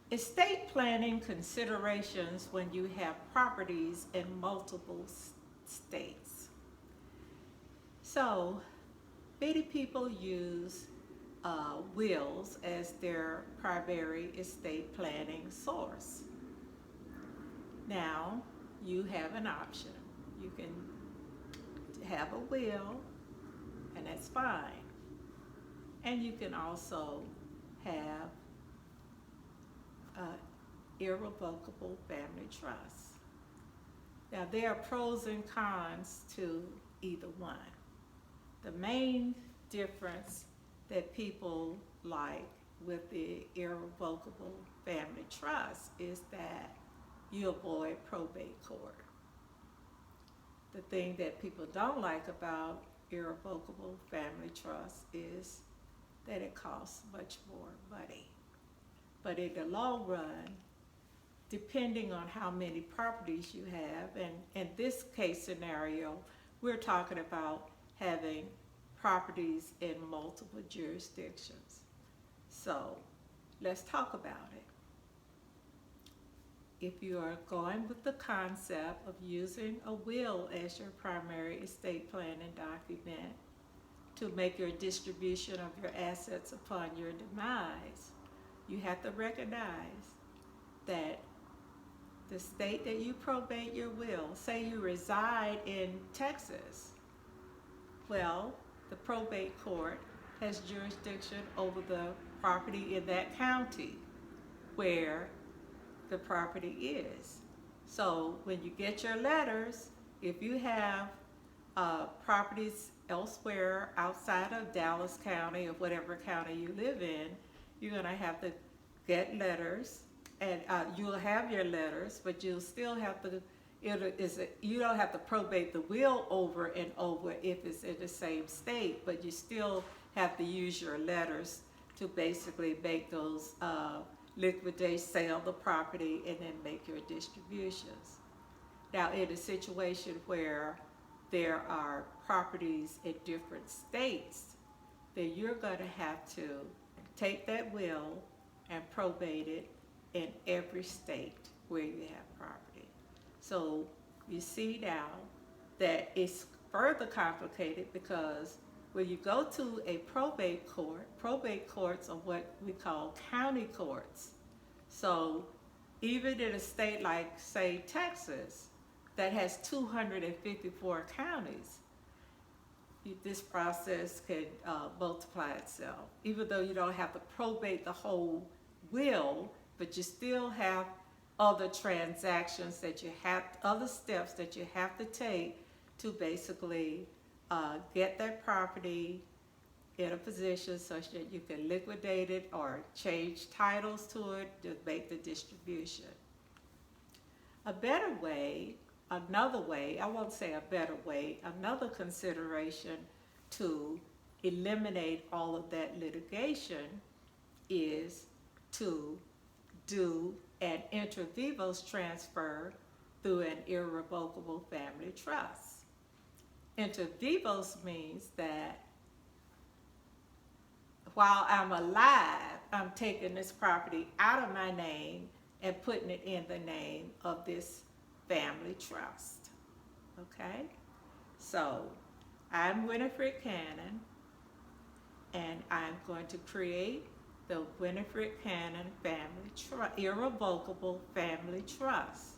Estate planning considerations when you have properties in multiple states. So, many people use wills as their primary estate planning source. Now, you have an option. You can have a will, and that's fine. And you can also have irrevocable family trust. Now, there are pros and cons to either one. The main difference that people like with the irrevocable family trust is that you avoid probate court. The thing that people don't like about irrevocable family trust is that it costs much more money. But in the long run, depending on how many properties you have, and in this case scenario, we're talking about having properties in multiple jurisdictions. So let's talk about it. If you are going with the concept of using a will as your primary estate planning document to make your distribution of your assets upon your demise, you have to recognize that the state that you probate your will, say you reside in Texas, well, the probate court has jurisdiction over the property in that county where the property is. So when you get your letters, if you have properties elsewhere outside of Dallas County or whatever county you live in, you're going to have to get letters, and you'll have your letters, but you'll still have to, you don't have to probate the will over and over if it's in the same state, but you still have to use your letters to basically make those liquidate, sell the property, and then make your distributions. Now, in a situation where there are properties in different states, then you're going to have to take that will and probate it in every state where you have property. So you see now that it's further complicated because when you go to a probate courts are what we call county courts. So even in a state like, say, Texas, that has 254 counties, this process can multiply itself. Even though you don't have to probate the whole will, but you still have other transactions that you have, other steps that you have to take to basically get that property in a position such that you can liquidate it or change titles to it to make the distribution. A better way, another way, I won't say a better way, another consideration to eliminate all of that litigation is to do an intravenous transfer through an irrevocable family trust. Intravenous means that while I'm alive, I'm taking this property out of my name and putting it in the name of this family trust. Okay? So, I'm Winifred Cannon, and I'm going to create the Winifred Cannon Irrevocable Family Trust.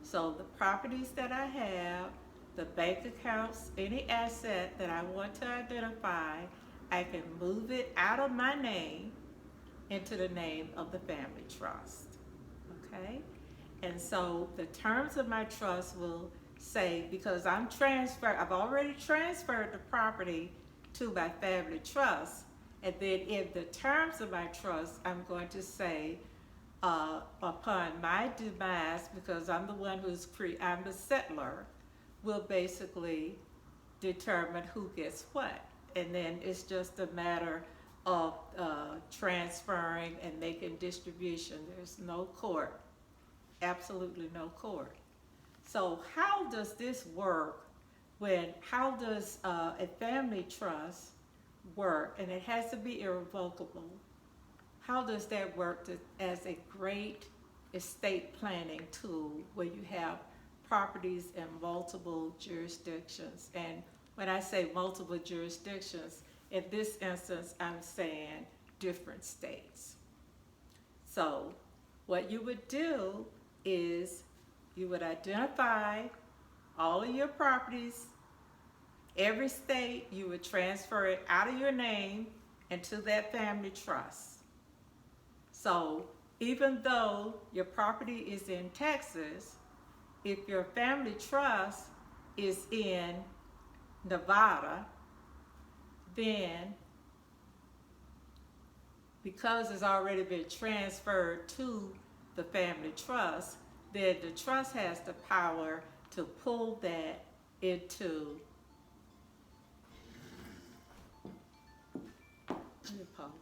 So the properties that I have, the bank accounts, any asset that I want to identify, I can move it out of my name into the name of the family trust. Okay? And so the terms of my trust will say, because I've already transferred the property to my family trust, and then in the terms of my trust, I'm going to say, upon my demise, because I'm the one I'm the settler, will basically determine who gets what. And then it's just a matter of transferring and making distribution. There's no court, absolutely no court. So how does this work how does a family trust work? And it has to be irrevocable. how does that work as a great estate planning tool where you have properties in multiple jurisdictions? And when I say multiple jurisdictions, in this instance, I'm saying different states. So what you would do is you would identify all of your properties. Every state, you would transfer it out of your name into that family trust. So even though your property is in Texas, if your family trust is in Nevada, then because it's already been transferred to the family trust, then the trust has the power to pull that into, let me pause.